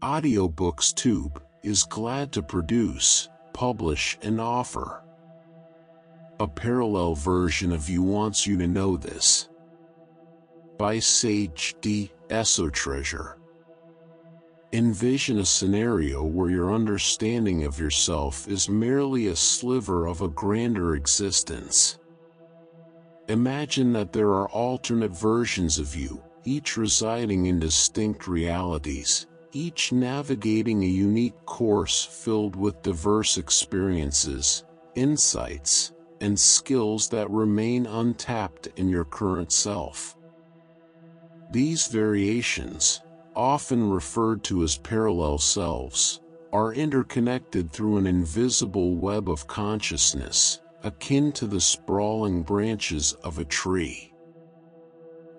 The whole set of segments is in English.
AudioBooksTube is glad to produce, publish, and offer a parallel version of You Wants You to Know This by Sage D. Esotreasure. Envision a scenario where your understanding of yourself is merely a sliver of a grander existence. Imagine that there are alternate versions of you, each residing in distinct realities, each navigating a unique course filled with diverse experiences, insights, and skills that remain untapped in your current self. These variations, often referred to as parallel selves, are interconnected through an invisible web of consciousness, akin to the sprawling branches of a tree.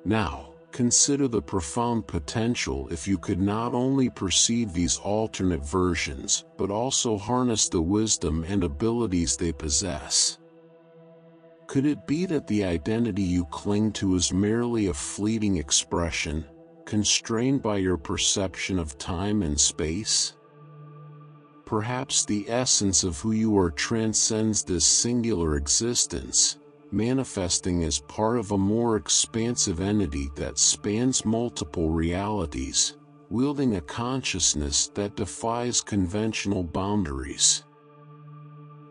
Now, consider the profound potential if you could not only perceive these alternate versions, but also harness the wisdom and abilities they possess. Could it be that the identity you cling to is merely a fleeting expression, constrained by your perception of time and space? Perhaps the essence of who you are transcends this singular existence, manifesting as part of a more expansive entity that spans multiple realities, wielding a consciousness that defies conventional boundaries.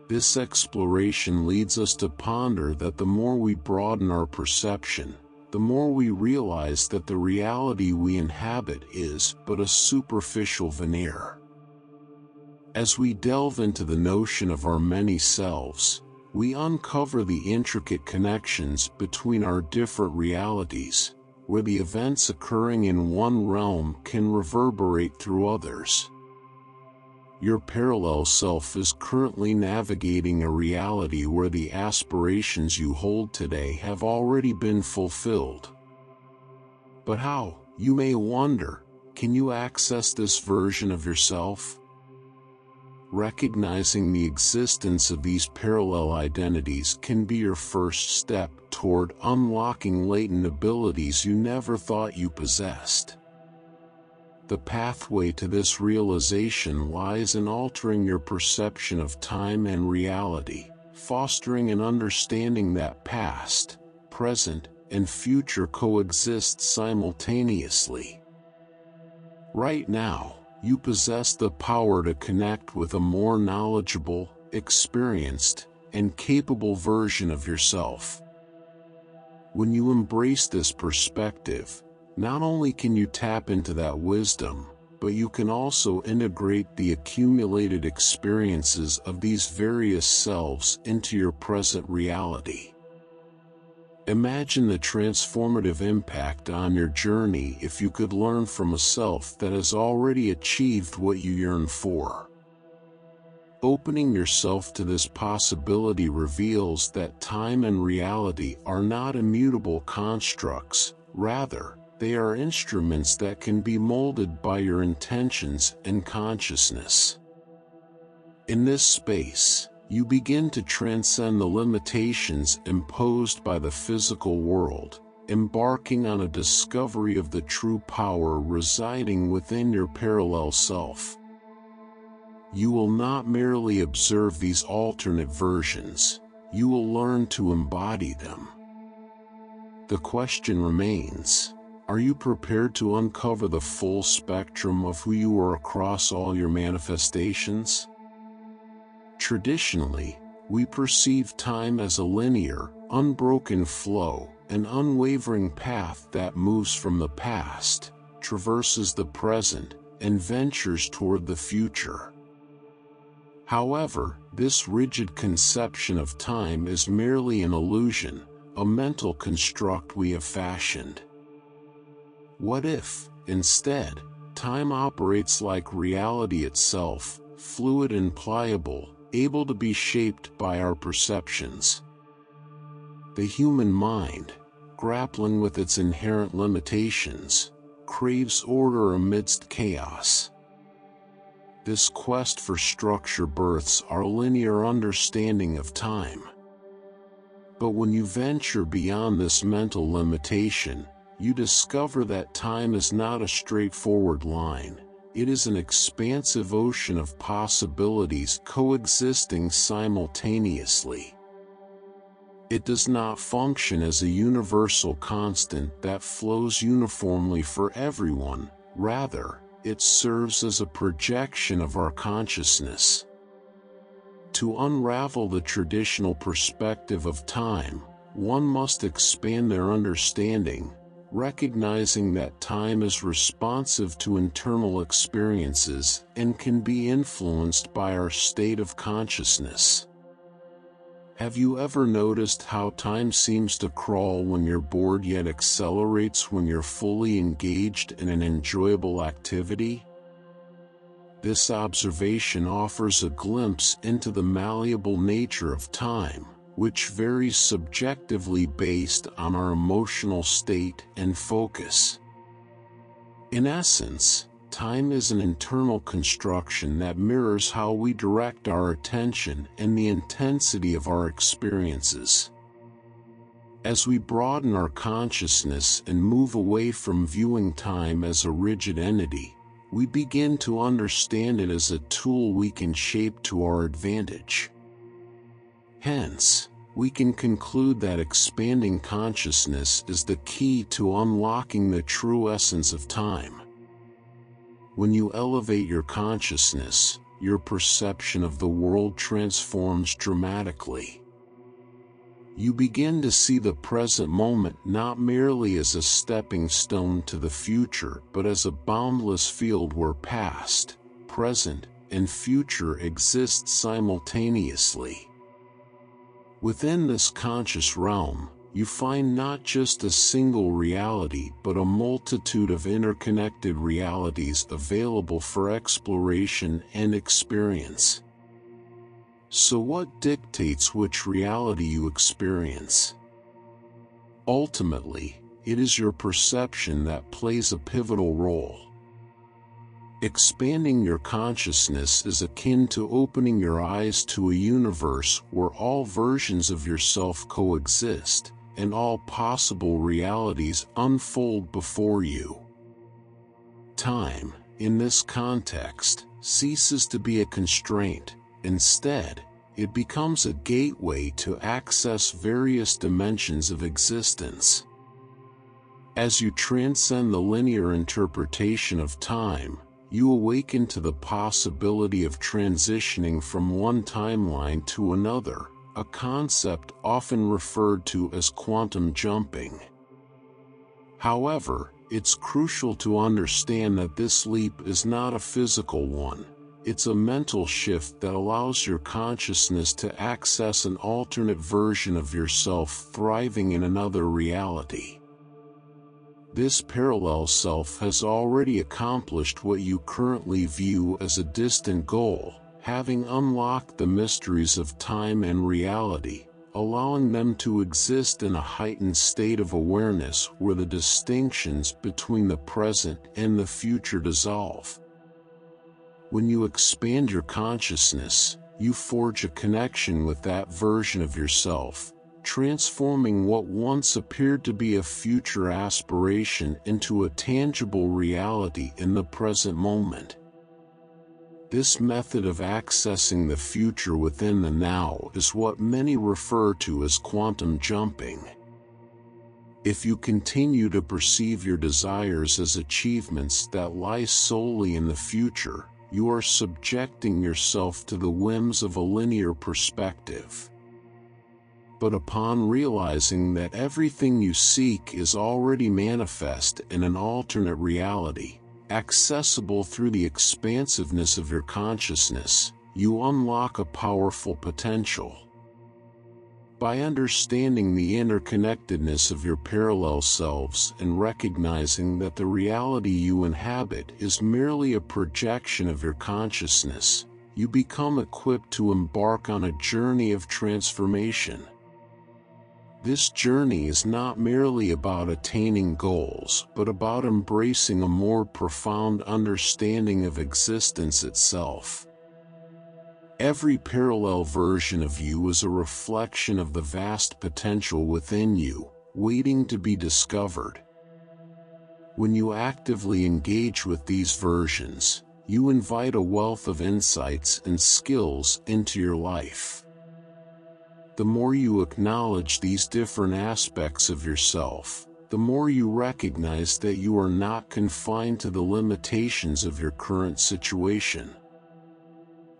This exploration leads us to ponder that the more we broaden our perception, the more we realize that the reality we inhabit is but a superficial veneer. As we delve into the notion of our many selves, we uncover the intricate connections between our different realities, where the events occurring in one realm can reverberate through others. Your parallel self is currently navigating a reality where the aspirations you hold today have already been fulfilled. But how, you may wonder, can you access this version of yourself? Recognizing the existence of these parallel identities can be your first step toward unlocking latent abilities you never thought you possessed. The pathway to this realization lies in altering your perception of time and reality, fostering an understanding that past, present, and future coexist simultaneously. Right now, you possess the power to connect with a more knowledgeable, experienced, and capable version of yourself. When you embrace this perspective, not only can you tap into that wisdom, but you can also integrate the accumulated experiences of these various selves into your present reality. Imagine the transformative impact on your journey if you could learn from a self that has already achieved what you yearn for. Opening yourself to this possibility reveals that time and reality are not immutable constructs, rather, they are instruments that can be molded by your intentions and consciousness. In this space, you begin to transcend the limitations imposed by the physical world, embarking on a discovery of the true power residing within your parallel self. You will not merely observe these alternate versions, you will learn to embody them. The question remains, are you prepared to uncover the full spectrum of who you are across all your manifestations? Traditionally, we perceive time as a linear, unbroken flow, an unwavering path that moves from the past, traverses the present, and ventures toward the future. However, this rigid conception of time is merely an illusion, a mental construct we have fashioned. What if, instead, time operates like reality itself, fluid and pliable, able to be shaped by our perceptions? The human mind, grappling with its inherent limitations, craves order amidst chaos. This quest for structure births our linear understanding of time. But when you venture beyond this mental limitation, you discover that time is not a straightforward line. it is an expansive ocean of possibilities coexisting simultaneously. It does not function as a universal constant that flows uniformly for everyone, rather, it serves as a projection of our consciousness. To unravel the traditional perspective of time, one must expand their understanding, recognizing that time is responsive to internal experiences and can be influenced by our state of consciousness. Have you ever noticed how time seems to crawl when you're bored yet accelerates when you're fully engaged in an enjoyable activity? This observation offers a glimpse into the malleable nature of time, which varies subjectively based on our emotional state and focus. In essence, time is an internal construction that mirrors how we direct our attention and the intensity of our experiences. As we broaden our consciousness and move away from viewing time as a rigid entity, we begin to understand it as a tool we can shape to our advantage. Hence, we can conclude that expanding consciousness is the key to unlocking the true essence of time. When you elevate your consciousness, your perception of the world transforms dramatically. You begin to see the present moment not merely as a stepping stone to the future but as a boundless field where past, present, and future exist simultaneously. Within this conscious realm, you find not just a single reality but a multitude of interconnected realities available for exploration and experience. So what dictates which reality you experience? Ultimately, it is your perception that plays a pivotal role. Expanding your consciousness is akin to opening your eyes to a universe where all versions of yourself coexist, and all possible realities unfold before you. Time, in this context, ceases to be a constraint. Instead, it becomes a gateway to access various dimensions of existence. As you transcend the linear interpretation of time, you awaken to the possibility of transitioning from one timeline to another, a concept often referred to as quantum jumping. However, it's crucial to understand that this leap is not a physical one. It's a mental shift that allows your consciousness to access an alternate version of yourself thriving in another reality. This parallel self has already accomplished what you currently view as a distant goal, having unlocked the mysteries of time and reality, allowing them to exist in a heightened state of awareness where the distinctions between the present and the future dissolve. When you expand your consciousness, you forge a connection with that version of yourself, transforming what once appeared to be a future aspiration into a tangible reality in the present moment. This method of accessing the future within the now is what many refer to as quantum jumping. If you continue to perceive your desires as achievements that lie solely in the future, you are subjecting yourself to the whims of a linear perspective. But upon realizing that everything you seek is already manifest in an alternate reality, accessible through the expansiveness of your consciousness, you unlock a powerful potential. By understanding the interconnectedness of your parallel selves and recognizing that the reality you inhabit is merely a projection of your consciousness, you become equipped to embark on a journey of transformation. This journey is not merely about attaining goals, but about embracing a more profound understanding of existence itself. Every parallel version of you is a reflection of the vast potential within you, waiting to be discovered. When you actively engage with these versions, you invite a wealth of insights and skills into your life. The more you acknowledge these different aspects of yourself, the more you recognize that you are not confined to the limitations of your current situation.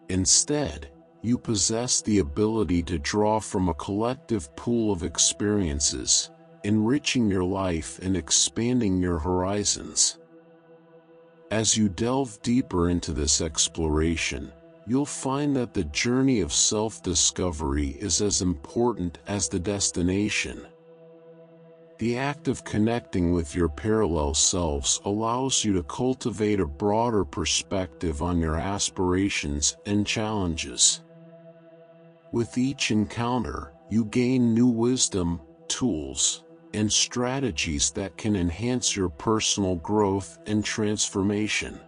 Instead, you possess the ability to draw from a collective pool of experiences, enriching your life and expanding your horizons. As you delve deeper into this exploration, you'll find that the journey of self-discovery is as important as the destination. The act of connecting with your parallel selves allows you to cultivate a broader perspective on your aspirations and challenges. With each encounter, you gain new wisdom, tools, and strategies that can enhance your personal growth and transformation.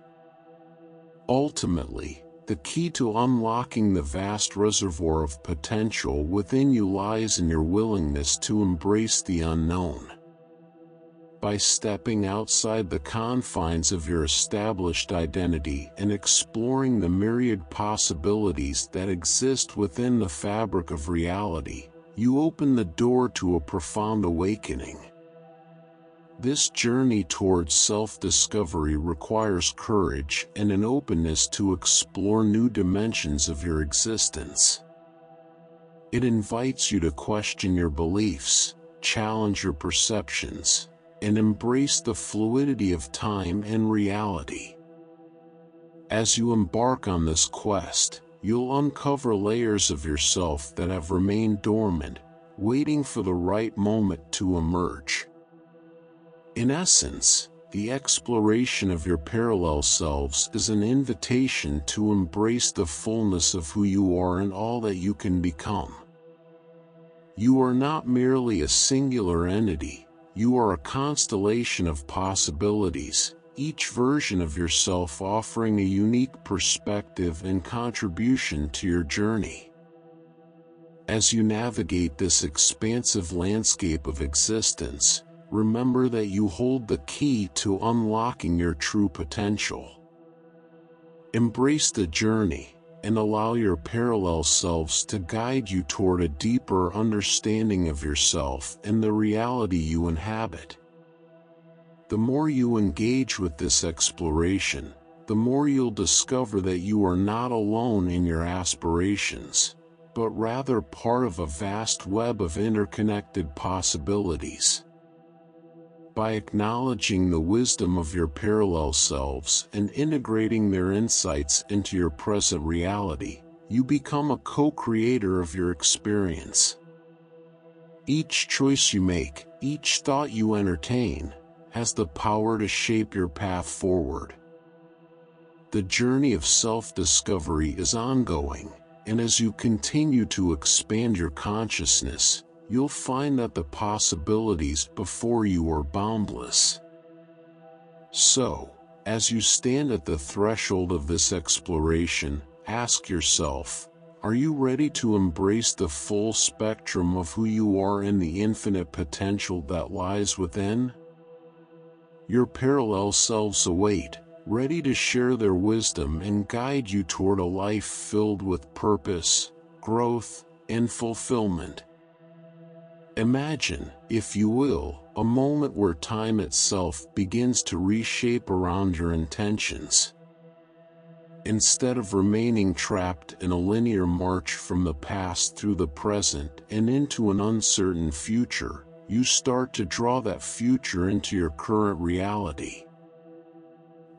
Ultimately, the key to unlocking the vast reservoir of potential within you lies in your willingness to embrace the unknown. By stepping outside the confines of your established identity and exploring the myriad possibilities that exist within the fabric of reality, you open the door to a profound awakening. This journey towards self-discovery requires courage and an openness to explore new dimensions of your existence. It invites you to question your beliefs, challenge your perceptions, and embrace the fluidity of time and reality. As you embark on this quest, you'll uncover layers of yourself that have remained dormant, waiting for the right moment to emerge. In essence, the exploration of your parallel selves is an invitation to embrace the fullness of who you are and all that you can become. You are not merely a singular entity, you are a constellation of possibilities, each version of yourself offering a unique perspective and contribution to your journey. As you navigate this expansive landscape of existence, remember that you hold the key to unlocking your true potential. Embrace the journey, and allow your parallel selves to guide you toward a deeper understanding of yourself and the reality you inhabit. The more you engage with this exploration, the more you'll discover that you are not alone in your aspirations, but rather part of a vast web of interconnected possibilities. By acknowledging the wisdom of your parallel selves and integrating their insights into your present reality, you become a co-creator of your experience. Each choice you make, each thought you entertain, has the power to shape your path forward. The journey of self-discovery is ongoing, and as you continue to expand your consciousness, you'll find that the possibilities before you are boundless. So, as you stand at the threshold of this exploration, ask yourself, are you ready to embrace the full spectrum of who you are and the infinite potential that lies within? Your parallel selves await, ready to share their wisdom and guide you toward a life filled with purpose, growth, and fulfillment. Imagine, if you will, a moment where time itself begins to reshape around your intentions. Instead of remaining trapped in a linear march from the past through the present and into an uncertain future, you start to draw that future into your current reality.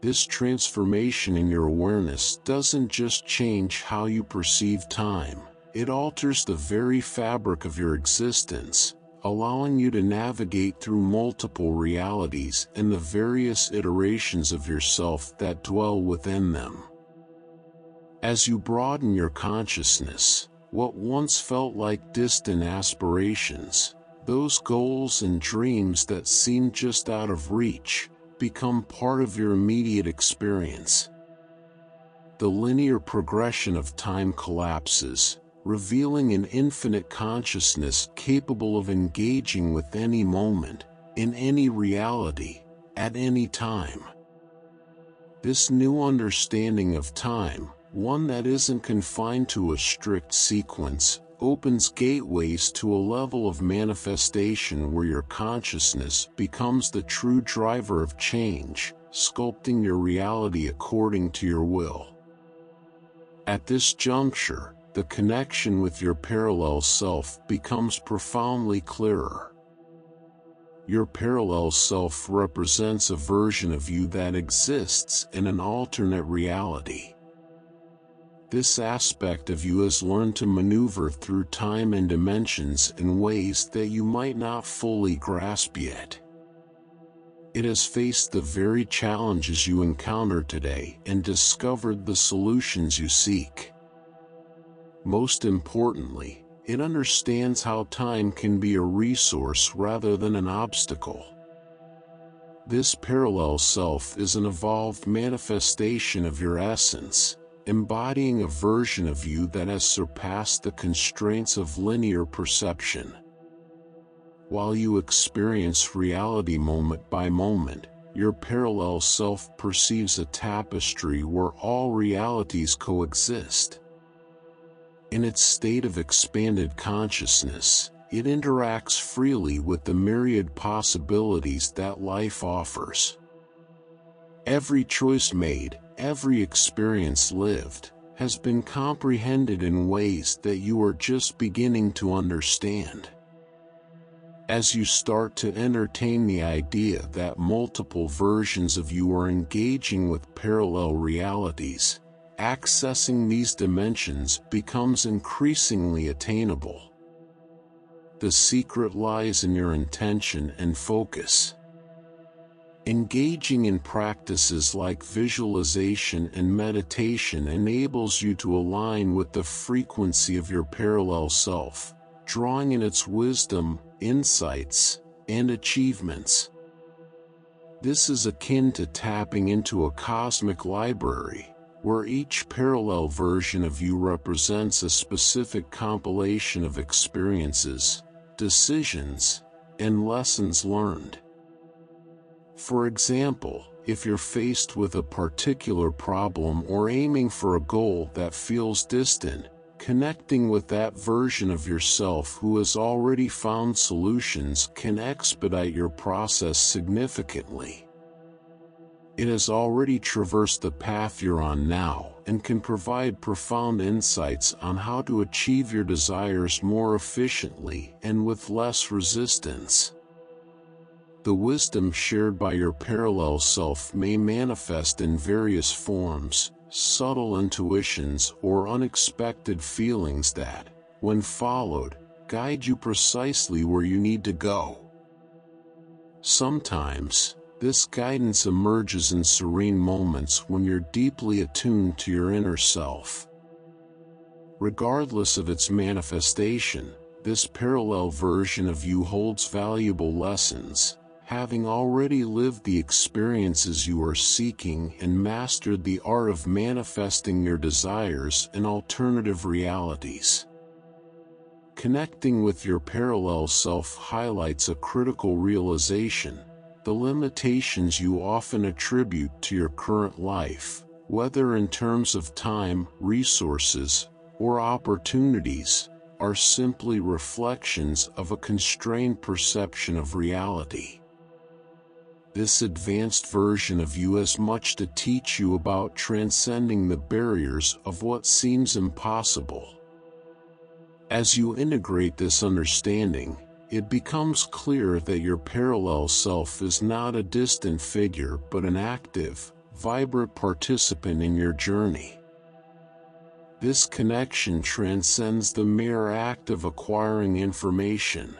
This transformation in your awareness doesn't just change how you perceive time, it alters the very fabric of your existence, allowing you to navigate through multiple realities and the various iterations of yourself that dwell within them. As you broaden your consciousness, what once felt like distant aspirations, those goals and dreams that seemed just out of reach, become part of your immediate experience. The linear progression of time collapses, revealing an infinite consciousness capable of engaging with any moment, in any reality, at any time. This new understanding of time, one that isn't confined to a strict sequence, opens gateways to a level of manifestation where your consciousness becomes the true driver of change, sculpting your reality according to your will. At this juncture, the connection with your parallel self becomes profoundly clearer. Your parallel self represents a version of you that exists in an alternate reality. This aspect of you has learned to maneuver through time and dimensions in ways that you might not fully grasp yet. It has faced the very challenges you encounter today and discovered the solutions you seek. Most importantly, it understands how time can be a resource rather than an obstacle. This parallel self is an evolved manifestation of your essence, embodying a version of you that has surpassed the constraints of linear perception. While you experience reality moment by moment, your parallel self perceives a tapestry where all realities coexist. In its state of expanded consciousness, it interacts freely with the myriad possibilities that life offers. Every choice made, every experience lived, has been comprehended in ways that you are just beginning to understand. As you start to entertain the idea that multiple versions of you are engaging with parallel realities, accessing these dimensions becomes increasingly attainable. The secret lies in your intention and focus. Engaging in practices like visualization and meditation enables you to align with the frequency of your parallel self, drawing in its wisdom, insights, and achievements. This is akin to tapping into a cosmic library, where each parallel version of you represents a specific compilation of experiences, decisions, and lessons learned. For example, if you're faced with a particular problem or aiming for a goal that feels distant, connecting with that version of yourself who has already found solutions can expedite your process significantly. It has already traversed the path you're on now and can provide profound insights on how to achieve your desires more efficiently and with less resistance. The wisdom shared by your parallel self may manifest in various forms, subtle intuitions or unexpected feelings that, when followed, guide you precisely where you need to go. Sometimes, this guidance emerges in serene moments when you're deeply attuned to your inner self. Regardless of its manifestation, this parallel version of you holds valuable lessons, having already lived the experiences you are seeking and mastered the art of manifesting your desires in alternative realities. Connecting with your parallel self highlights a critical realization: the limitations you often attribute to your current life, whether in terms of time, resources, or opportunities, are simply reflections of a constrained perception of reality. This advanced version of you has much to teach you about transcending the barriers of what seems impossible. As you integrate this understanding, it becomes clear that your parallel self is not a distant figure but an active, vibrant participant in your journey. This connection transcends the mere act of acquiring information.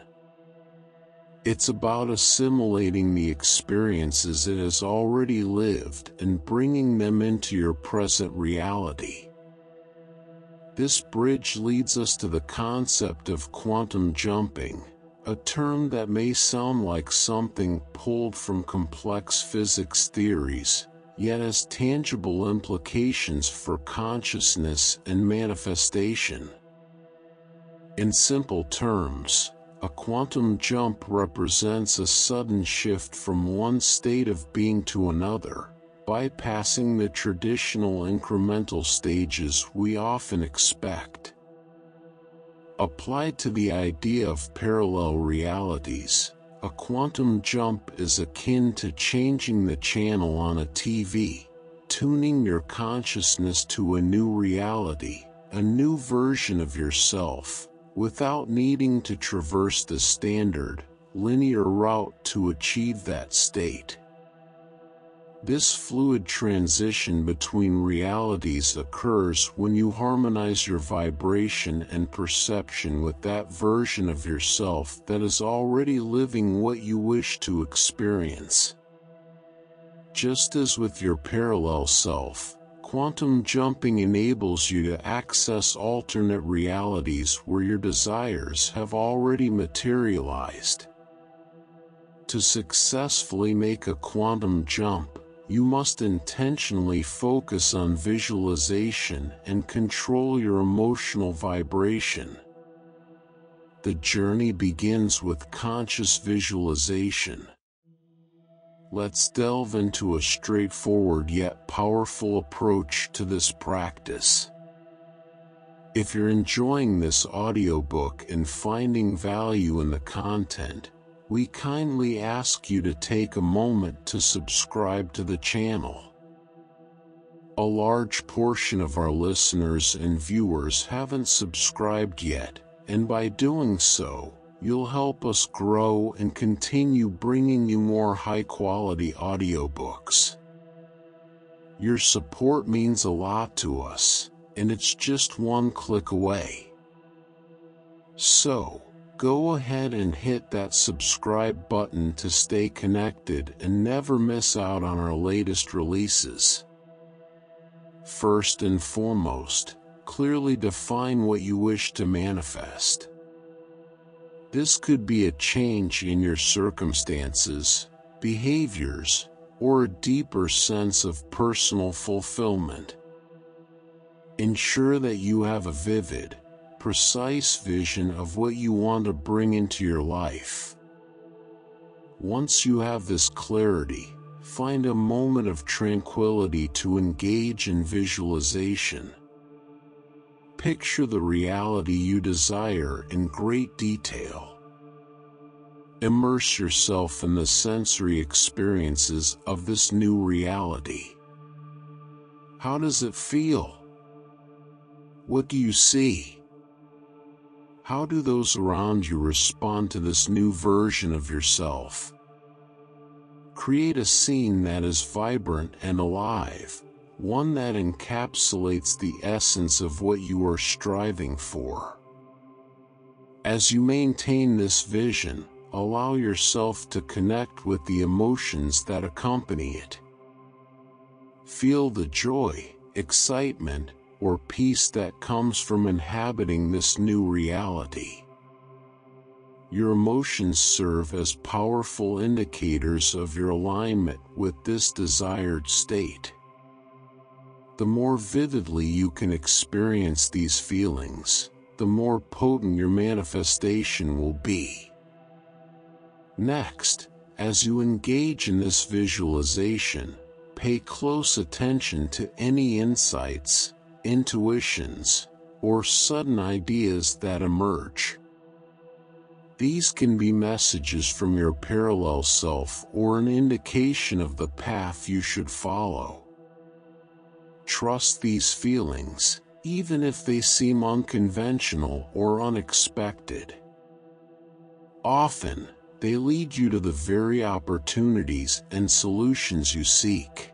It's about assimilating the experiences it has already lived and bringing them into your present reality. This bridge leads us to the concept of quantum jumping, a term that may sound like something pulled from complex physics theories, yet has tangible implications for consciousness and manifestation. In simple terms, A quantum jump represents a sudden shift from one state of being to another, bypassing the traditional incremental stages we often expect. Applied to the idea of parallel realities, a quantum jump is akin to changing the channel on a TV, tuning your consciousness to a new reality, a new version of yourself, without needing to traverse the standard, linear route to achieve that state. This fluid transition between realities occurs when you harmonize your vibration and perception with that version of yourself that is already living what you wish to experience. Just as with your parallel self, quantum jumping enables you to access alternate realities where your desires have already materialized. To successfully make a quantum jump, you must intentionally focus on visualization and control your emotional vibration. The journey begins with conscious visualization. Let's delve into a straightforward yet powerful approach to this practice. If you're enjoying this audiobook and finding value in the content, we kindly ask you to take a moment to subscribe to the channel. A large portion of our listeners and viewers haven't subscribed yet, and by doing so, you'll help us grow and continue bringing you more high-quality audiobooks. Your support means a lot to us, and it's just one click away. So, go ahead and hit that subscribe button to stay connected and never miss out on our latest releases. First and foremost, clearly define what you wish to manifest. This could be a change in your circumstances, behaviors, or a deeper sense of personal fulfillment. Ensure that you have a vivid, precise vision of what you want to bring into your life. Once you have this clarity, find a moment of tranquility to engage in visualization. Picture the reality you desire in great detail. Immerse yourself in the sensory experiences of this new reality. How does it feel? What do you see? How do those around you respond to this new version of yourself? Create a scene that is vibrant and alive, one that encapsulates the essence of what you are striving for. As you maintain this vision, allow yourself to connect with the emotions that accompany it. Feel the joy, excitement, or peace that comes from inhabiting this new reality. Your emotions serve as powerful indicators of your alignment with this desired state. The more vividly you can experience these feelings, the more potent your manifestation will be. Next, as you engage in this visualization, pay close attention to any insights, intuitions, or sudden ideas that emerge. These can be messages from your parallel self or an indication of the path you should follow. Trust these feelings, even if they seem unconventional or unexpected. Often, they lead you to the very opportunities and solutions you seek.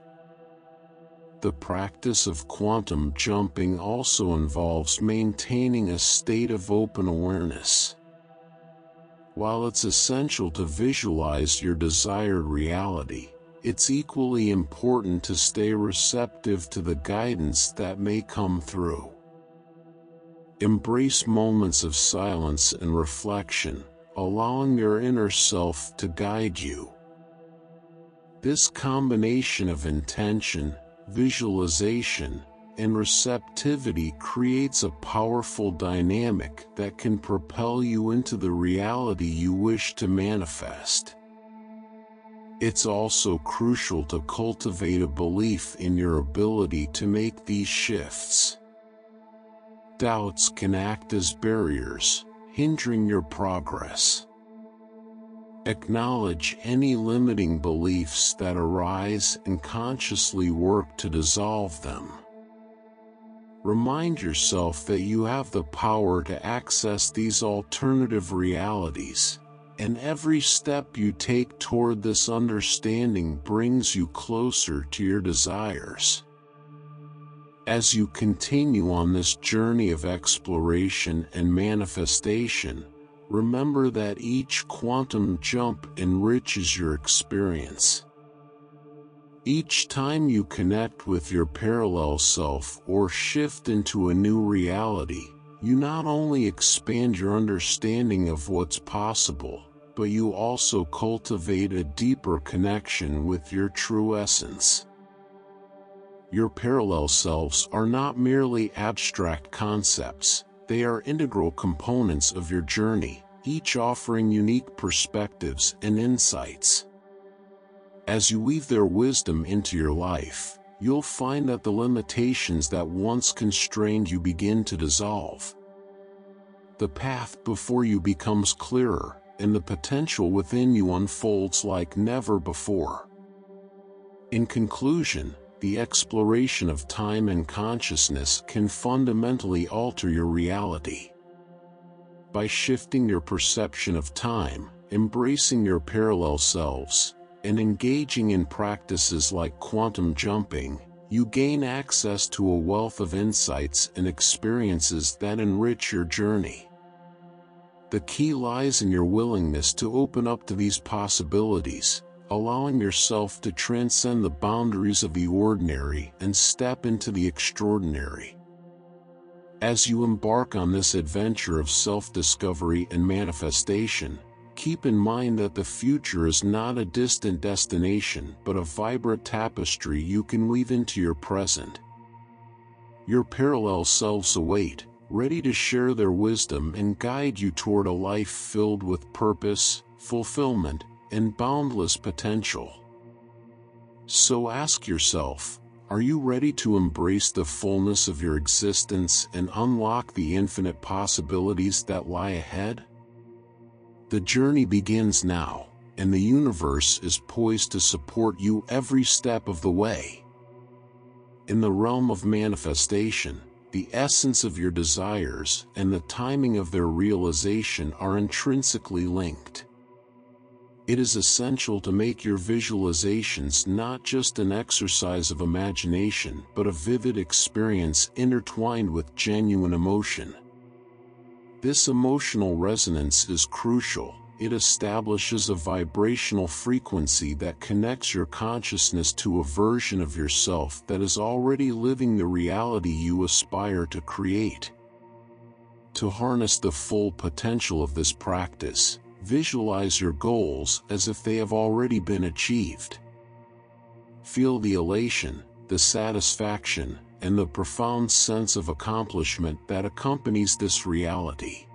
The practice of quantum jumping also involves maintaining a state of open awareness. While it's essential to visualize your desired reality, it's equally important to stay receptive to the guidance that may come through. Embrace moments of silence and reflection, allowing your inner self to guide you. This combination of intention, visualization, and receptivity creates a powerful dynamic that can propel you into the reality you wish to manifest. It's also crucial to cultivate a belief in your ability to make these shifts. Doubts can act as barriers, hindering your progress. Acknowledge any limiting beliefs that arise and consciously work to dissolve them. Remind yourself that you have the power to access these alternative realities, and every step you take toward this understanding brings you closer to your desires. As you continue on this journey of exploration and manifestation, remember that each quantum jump enriches your experience. Each time you connect with your parallel self or shift into a new reality, you not only expand your understanding of what's possible, but you also cultivate a deeper connection with your true essence. Your parallel selves are not merely abstract concepts, they are integral components of your journey, each offering unique perspectives and insights. As you weave their wisdom into your life, you'll find that the limitations that once constrained you begin to dissolve. The path before you becomes clearer, and the potential within you unfolds like never before. In conclusion, the exploration of time and consciousness can fundamentally alter your reality. By shifting your perception of time, embracing your parallel selves, and engaging in practices like quantum jumping, you gain access to a wealth of insights and experiences that enrich your journey. The key lies in your willingness to open up to these possibilities, allowing yourself to transcend the boundaries of the ordinary and step into the extraordinary. As you embark on this adventure of self-discovery and manifestation, keep in mind that the future is not a distant destination but a vibrant tapestry you can weave into your present. Your parallel selves await, ready to share their wisdom and guide you toward a life filled with purpose, fulfillment, and boundless potential. So ask yourself, are you ready to embrace the fullness of your existence and unlock the infinite possibilities that lie ahead? The journey begins now, and the universe is poised to support you every step of the way. In the realm of manifestation, the essence of your desires and the timing of their realization are intrinsically linked. It is essential to make your visualizations not just an exercise of imagination but a vivid experience intertwined with genuine emotion. This emotional resonance is crucial. It establishes a vibrational frequency that connects your consciousness to a version of yourself that is already living the reality you aspire to create. To harness the full potential of this practice, visualize your goals as if they have already been achieved. Feel the elation, the satisfaction, and the profound sense of accomplishment that accompanies this reality.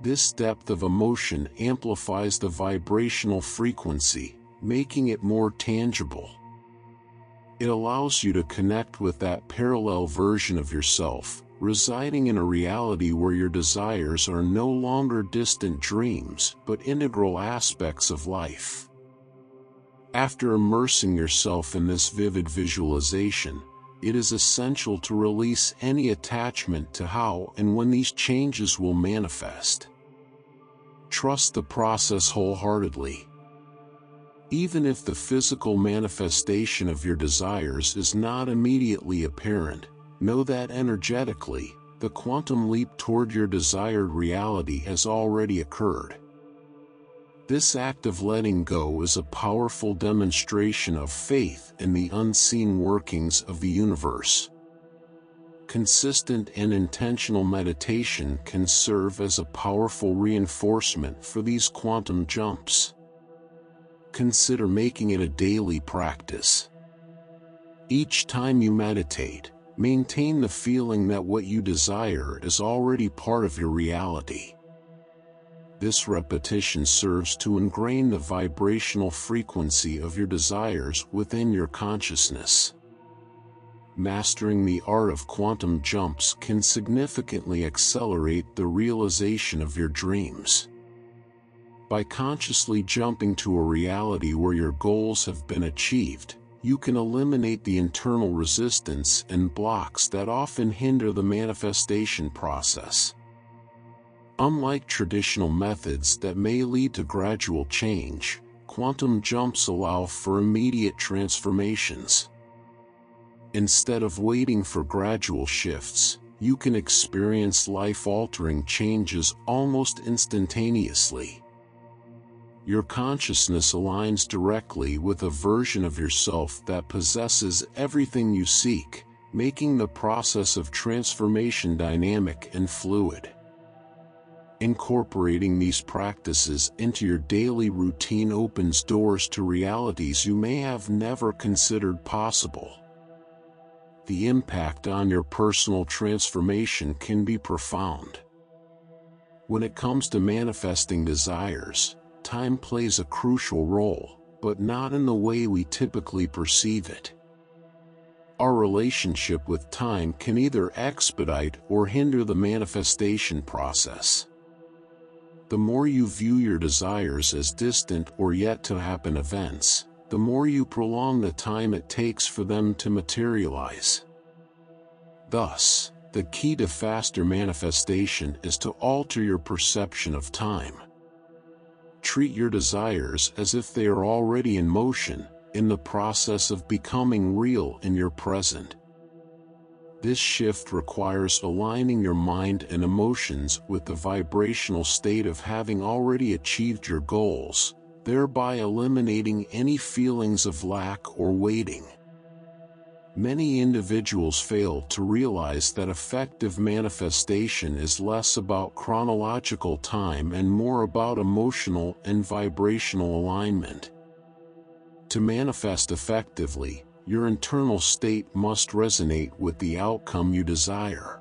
This depth of emotion amplifies the vibrational frequency, making it more tangible. It allows you to connect with that parallel version of yourself, residing in a reality where your desires are no longer distant dreams but integral aspects of life. After immersing yourself in this vivid visualization, it is essential to release any attachment to how and when these changes will manifest. Trust the process wholeheartedly. Even if the physical manifestation of your desires is not immediately apparent, know that energetically, the quantum leap toward your desired reality has already occurred. This act of letting go is a powerful demonstration of faith in the unseen workings of the universe. Consistent and intentional meditation can serve as a powerful reinforcement for these quantum jumps. Consider making it a daily practice. Each time you meditate, Maintain the feeling that what you desire is already part of your reality. This repetition serves to ingrain the vibrational frequency of your desires within your consciousness. Mastering the art of quantum jumps can significantly accelerate the realization of your dreams. By consciously jumping to a reality where your goals have been achieved, you can eliminate the internal resistance and blocks that often hinder the manifestation process. Unlike traditional methods that may lead to gradual change, quantum jumps allow for immediate transformations. Instead of waiting for gradual shifts, you can experience life-altering changes almost instantaneously. Your consciousness aligns directly with a version of yourself that possesses everything you seek, making the process of transformation dynamic and fluid. Incorporating these practices into your daily routine opens doors to realities you may have never considered possible. The impact on your personal transformation can be profound. When it comes to manifesting desires, time plays a crucial role, but not in the way we typically perceive it. Our relationship with time can either expedite or hinder the manifestation process. The more you view your desires as distant or yet-to-happen events, the more you prolong the time it takes for them to materialize. Thus, the key to faster manifestation is to alter your perception of time. Treat your desires as if they are already in motion, in the process of becoming real in your present. This shift requires aligning your mind and emotions with the vibrational state of having already achieved your goals, thereby eliminating any feelings of lack or waiting. Many individuals fail to realize that effective manifestation is less about chronological time and more about emotional and vibrational alignment. To manifest effectively, your internal state must resonate with the outcome you desire.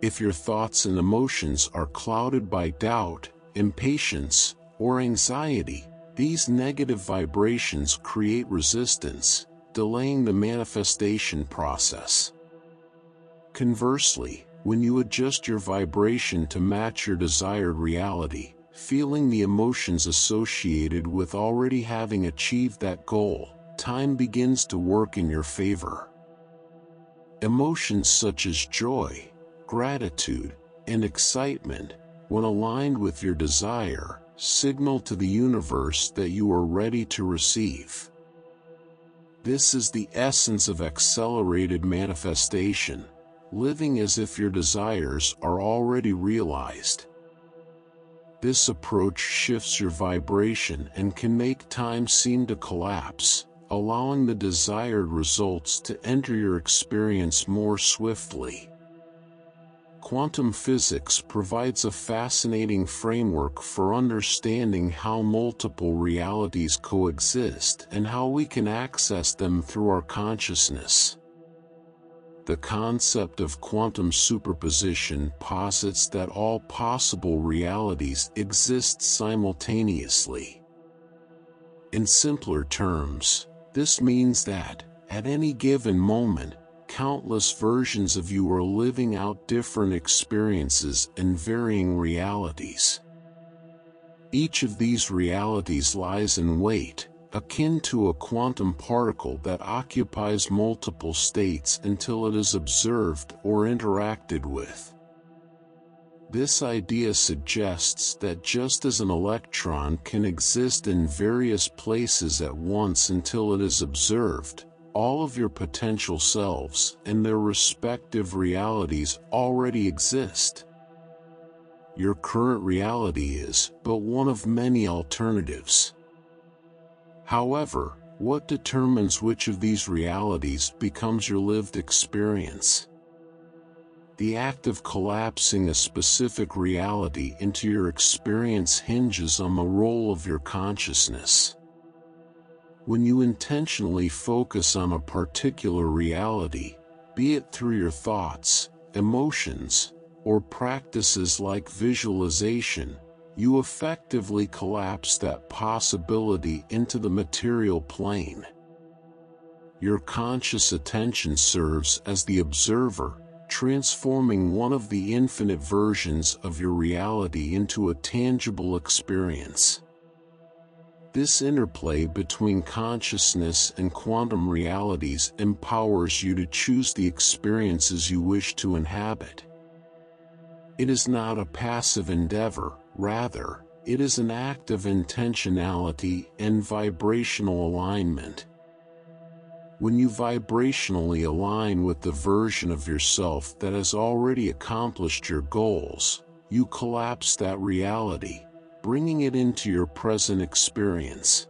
If your thoughts and emotions are clouded by doubt, impatience, or anxiety, these negative vibrations create resistance, delaying the manifestation process. Conversely, when you adjust your vibration to match your desired reality, feeling the emotions associated with already having achieved that goal, time begins to work in your favor. Emotions such as joy, gratitude, and excitement, when aligned with your desire, signal to the universe that you are ready to receive. This is the essence of accelerated manifestation, living as if your desires are already realized. This approach shifts your vibration and can make time seem to collapse, allowing the desired results to enter your experience more swiftly. Quantum physics provides a fascinating framework for understanding how multiple realities coexist and how we can access them through our consciousness. The concept of quantum superposition posits that all possible realities exist simultaneously. In simpler terms, this means that, at any given moment, countless versions of you are living out different experiences in varying realities. Each of these realities lies in wait, akin to a quantum particle that occupies multiple states until it is observed or interacted with. This idea suggests that just as an electron can exist in various places at once until it is observed, all of your potential selves and their respective realities already exist. Your current reality is but one of many alternatives. However, what determines which of these realities becomes your lived experience? The act of collapsing a specific reality into your experience hinges on the role of your consciousness. When you intentionally focus on a particular reality, be it through your thoughts, emotions, or practices like visualization, you effectively collapse that possibility into the material plane. Your conscious attention serves as the observer, transforming one of the infinite versions of your reality into a tangible experience. This interplay between consciousness and quantum realities empowers you to choose the experiences you wish to inhabit. It is not a passive endeavor, rather, it is an act of intentionality and vibrational alignment. When you vibrationally align with the version of yourself that has already accomplished your goals, you collapse that reality, bringing it into your present experience.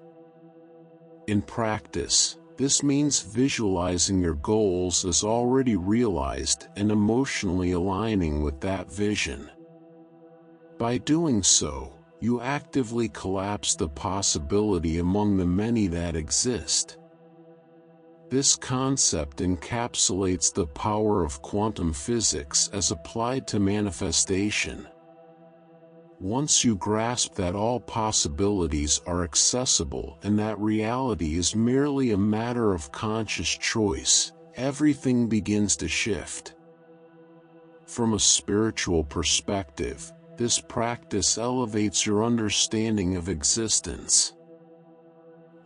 In practice, this means visualizing your goals as already realized and emotionally aligning with that vision. By doing so, you actively collapse the possibility among the many that exist. This concept encapsulates the power of quantum physics as applied to manifestation. Once you grasp that all possibilities are accessible and that reality is merely a matter of conscious choice, everything begins to shift. From a spiritual perspective, this practice elevates your understanding of existence.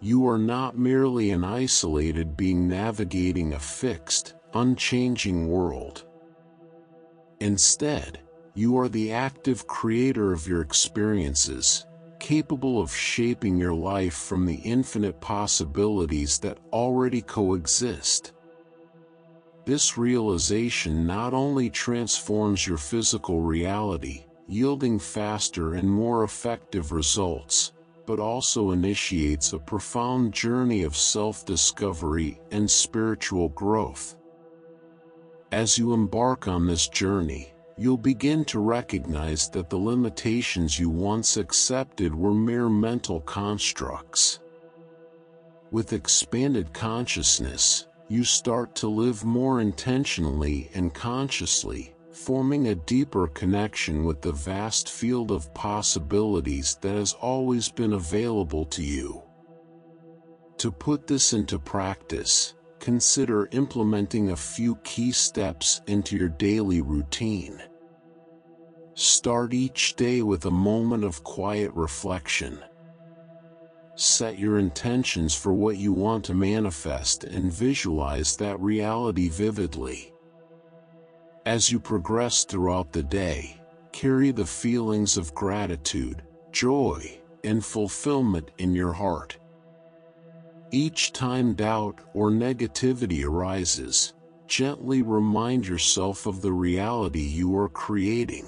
You are not merely an isolated being navigating a fixed, unchanging world. Instead, you are the active creator of your experiences, capable of shaping your life from the infinite possibilities that already coexist. This realization not only transforms your physical reality, yielding faster and more effective results, but also initiates a profound journey of self-discovery and spiritual growth. As you embark on this journey, you'll begin to recognize that the limitations you once accepted were mere mental constructs. With expanded consciousness, you start to live more intentionally and consciously, forming a deeper connection with the vast field of possibilities that has always been available to you. To put this into practice, consider implementing a few key steps into your daily routine. Start each day with a moment of quiet reflection. Set your intentions for what you want to manifest and visualize that reality vividly. As you progress throughout the day, carry the feelings of gratitude, joy, and fulfillment in your heart. Each time doubt or negativity arises, gently remind yourself of the reality you are creating.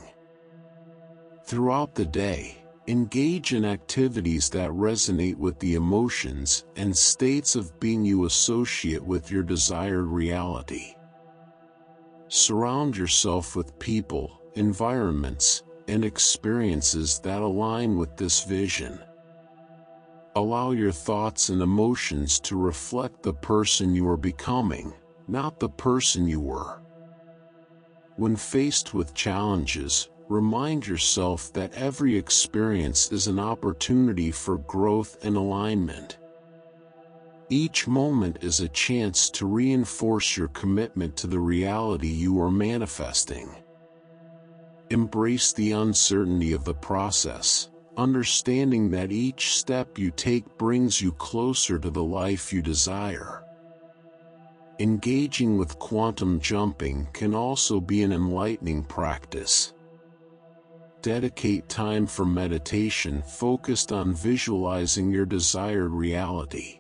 Throughout the day, engage in activities that resonate with the emotions and states of being you associate with your desired reality. Surround yourself with people, environments, and experiences that align with this vision. Allow your thoughts and emotions to reflect the person you are becoming, not the person you were. When faced with challenges, remind yourself that every experience is an opportunity for growth and alignment. Each moment is a chance to reinforce your commitment to the reality you are manifesting. Embrace the uncertainty of the process, understanding that each step you take brings you closer to the life you desire. Engaging with quantum jumping can also be an enlightening practice. Dedicate time for meditation focused on visualizing your desired reality.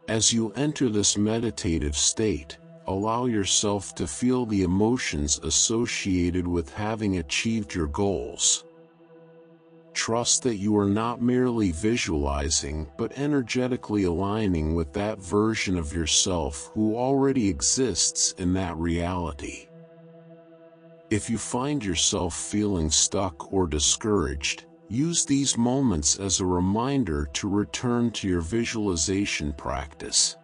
As you enter this meditative state, allow yourself to feel the emotions associated with having achieved your goals. Trust that you are not merely visualizing but energetically aligning with that version of yourself who already exists in that reality. If you find yourself feeling stuck or discouraged, use these moments as a reminder to return to your visualization practice.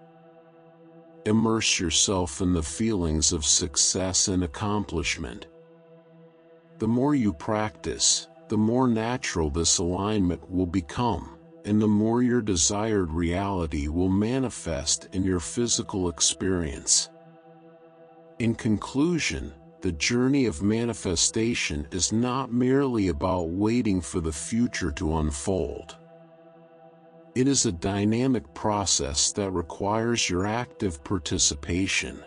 Immerse yourself in the feelings of success and accomplishment. The more you practice, the more natural this alignment will become, and the more your desired reality will manifest in your physical experience. In conclusion, the journey of manifestation is not merely about waiting for the future to unfold. It is a dynamic process that requires your active participation.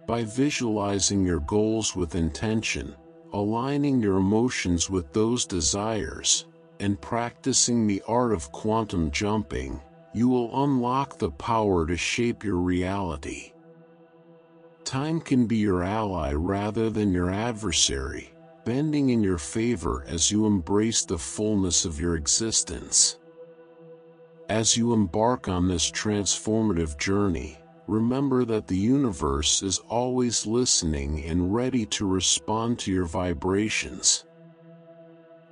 By visualizing your goals with intention, aligning your emotions with those desires, and practicing the art of quantum jumping, you will unlock the power to shape your reality. Time can be your ally rather than your adversary, bending in your favor as you embrace the fullness of your existence. As you embark on this transformative journey, remember that the universe is always listening and ready to respond to your vibrations.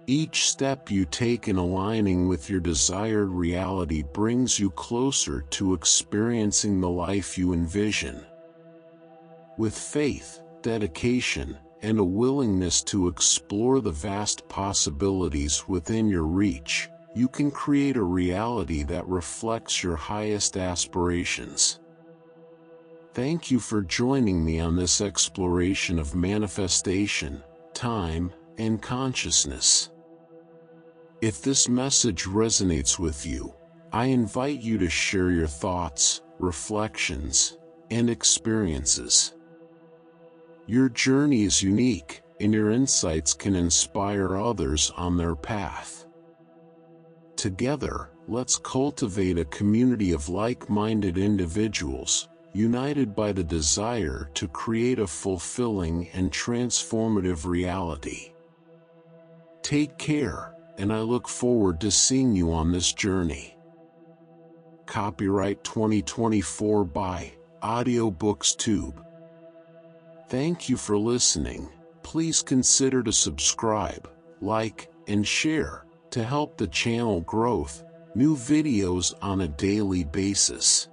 Each step you take in aligning with your desired reality brings you closer to experiencing the life you envision. With faith, dedication, and a willingness to explore the vast possibilities within your reach, you can create a reality that reflects your highest aspirations. Thank you for joining me on this exploration of manifestation, time, and consciousness. If this message resonates with you, I invite you to share your thoughts, reflections, and experiences. Your journey is unique, and your insights can inspire others on their path. Together, let's cultivate a community of like-minded individuals, united by the desire to create a fulfilling and transformative reality. Take care, and I look forward to seeing you on this journey. Copyright 2024 by AudioBooksTube. Thank you for listening. Please consider to subscribe, like, and share to help the channel grow new videos on a daily basis.